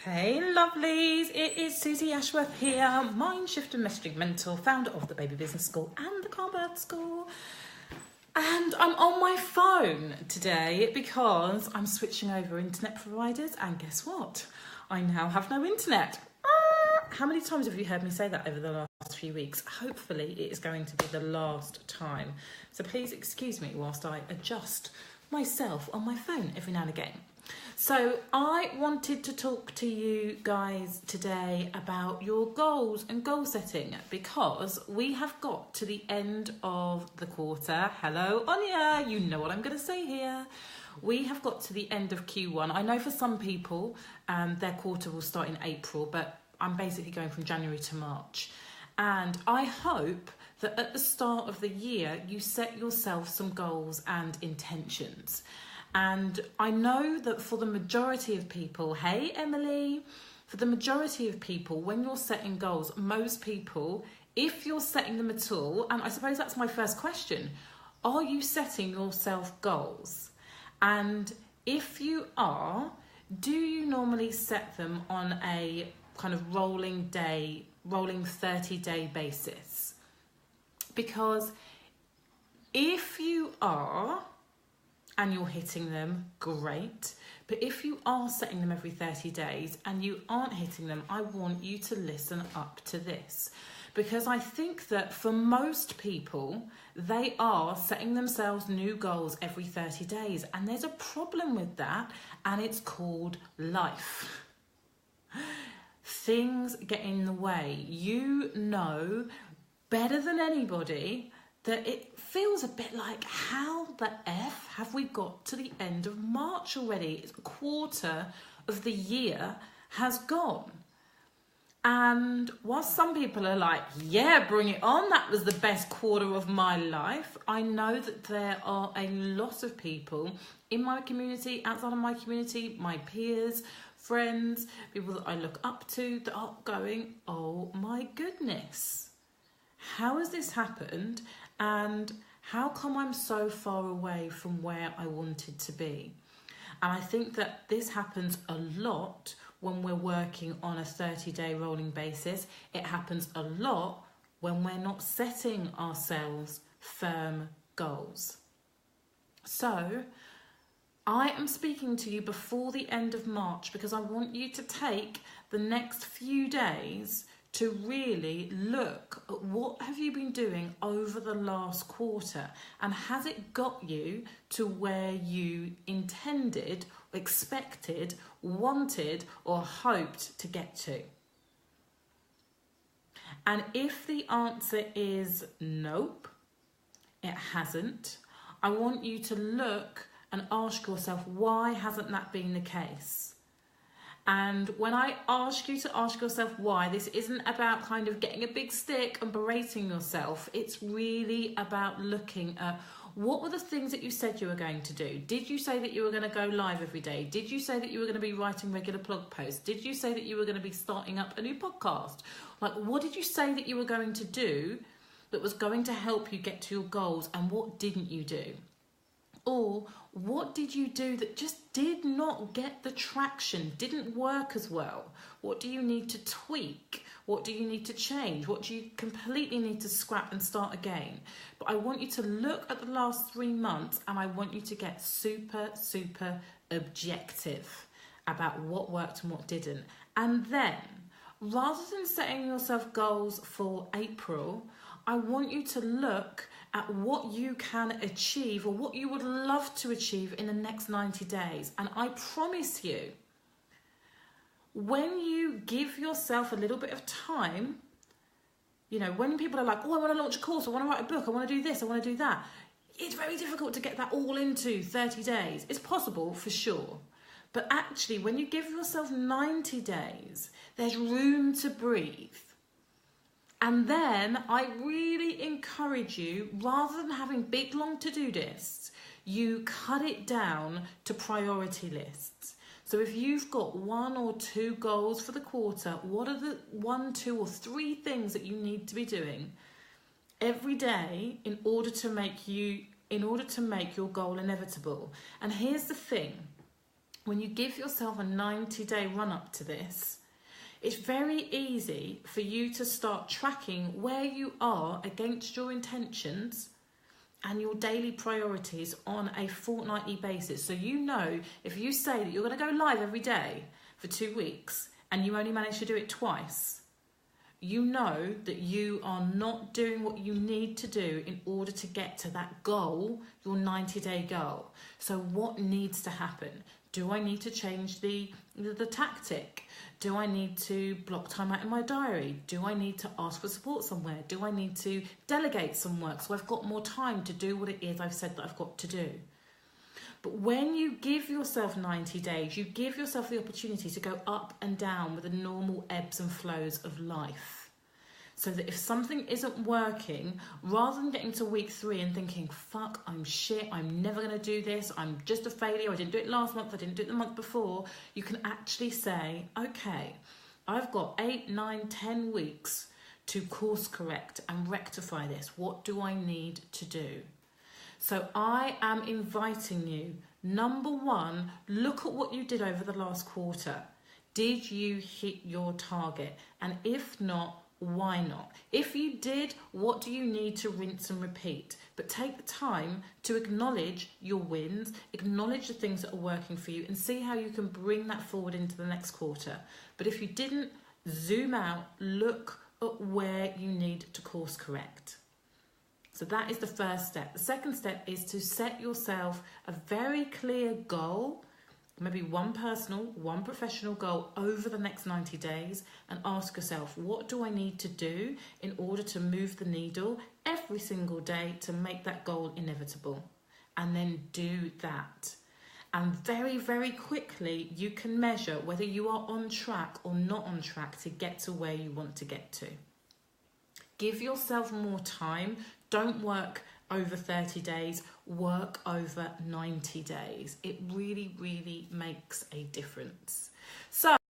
Hey lovelies, it is Susie Ashworth here, Mind Shift and Messaging Mentor, founder of the Baby Business School and the Calm Birth School. And I'm on my phone today because I'm switching over internet providers, and guess what? I now have no internet. How many times have you heard me say that over the last few weeks? Hopefully it is going to be the last time. So please excuse me whilst I adjust myself on my phone every now and again. So I wanted to talk to you guys today about your goals and goal setting, because we have got to the end of the quarter. Hello, Anya, you know what I'm going to say here. We have got to the end of Q1. I know for some people their quarter will start in April, but I'm basically going from January to March. And I hope that at the start of the year, you set yourself some goals and intentions. And I know that for the majority of people, hey Emily, for the majority of people, when you're setting goals, most people, if you're setting them at all, and I suppose that's my first question, are you setting yourself goals? And if you are, do you normally set them on a kind of rolling 30-day basis? Because if you are, and you're hitting them, great. But if you are setting them every 30 days and you aren't hitting them, I want you to listen up to this. Because I think that for most people, they are setting themselves new goals every 30 days. And there's a problem with that, and it's called life. Things get in the way. You know better than anybody that it feels a bit like, how the F have we got to the end of March already? It's a quarter of the year has gone. And while some people are like, yeah, bring it on, that was the best quarter of my life, I know that there are a lot of people in my community, outside of my community, my peers, friends, people that I look up to, that are going, oh my goodness, how has this happened? And how come I'm so far away from where I wanted to be? And I think that this happens a lot when we're working on a 30-day rolling basis. It happens a lot when we're not setting ourselves firm goals. So I am speaking to you before the end of March because I want you to take the next few days to really look at what have you been doing over the last quarter, and has it got you to where you intended, expected, wanted, or hoped to get to? And if the answer is nope, it hasn't, I want you to look and ask yourself, why hasn't that been the case? And when I ask you to ask yourself why, this isn't about kind of getting a big stick and berating yourself. It's really about looking at what were the things that you said you were going to do. Did you say that you were going to go live every day? Did you say that you were going to be writing regular blog posts? Did you say that you were going to be starting up a new podcast? Like, what did you say that you were going to do that was going to help you get to your goals, and what didn't you do? Or what did you do that just did not get the traction, didn't work as well? What do you need to tweak? What do you need to change? What do you completely need to scrap and start again? But I want you to look at the last 3 months, and I want you to get super, super objective about what worked and what didn't. And then, rather than setting yourself goals for April, I want you to look at what you can achieve, or what you would love to achieve in the next 90 days. And I promise you, when you give yourself a little bit of time, you know, when people are like, oh, I want to launch a course, I want to write a book, I want to do this, I want to do that, it's very difficult to get that all into 30 days. It's possible for sure. But actually, when you give yourself 90 days, there's room to breathe. And then I really encourage you, rather than having big, long to-do lists, you cut it down to priority lists. So if you've got 1 or 2 goals for the quarter, what are the 1, 2, or 3 things that you need to be doing every day in order to make your goal inevitable? And here's the thing. when you give yourself a 90-day run up to this, it's very easy for you to start tracking where you are against your intentions and your daily priorities on a fortnightly basis. So you know, if you say that you're going to go live every day for 2 weeks and you only manage to do it twice, you know that you are not doing what you need to do in order to get to that goal, your 90-day goal. So what needs to happen? Do I need to change the tactic? Do I need to block time out in my diary? Do I need to ask for support somewhere? Do I need to delegate some work so I've got more time to do what it is I've said that I've got to do? But when you give yourself 90 days, you give yourself the opportunity to go up and down with the normal ebbs and flows of life. So that if something isn't working, rather than getting to week 3 and thinking, fuck, I'm shit, I'm never going to do this, I'm just a failure, I didn't do it last month, I didn't do it the month before, you can actually say, okay, I've got 8, 9, 10 weeks to course correct and rectify this. What do I need to do? So I am inviting you, number 1, look at what you did over the last quarter. Did you hit your target? And if not, why not? If you did, what do you need to rinse and repeat? But take the time to acknowledge your wins, acknowledge the things that are working for you, and see how you can bring that forward into the next quarter. But if you didn't, zoom out, look at where you need to course correct. So that is the first step. The second step is to set yourself a very clear goal, maybe one personal, one professional goal over the next 90 days, and ask yourself, what do I need to do in order to move the needle every single day to make that goal inevitable? And then do that. And very, very quickly, you can measure whether you are on track or not on track to get to where you want to get to. Give yourself more time. Don't work over 30 days, work over 90 days. It really, really makes a difference. So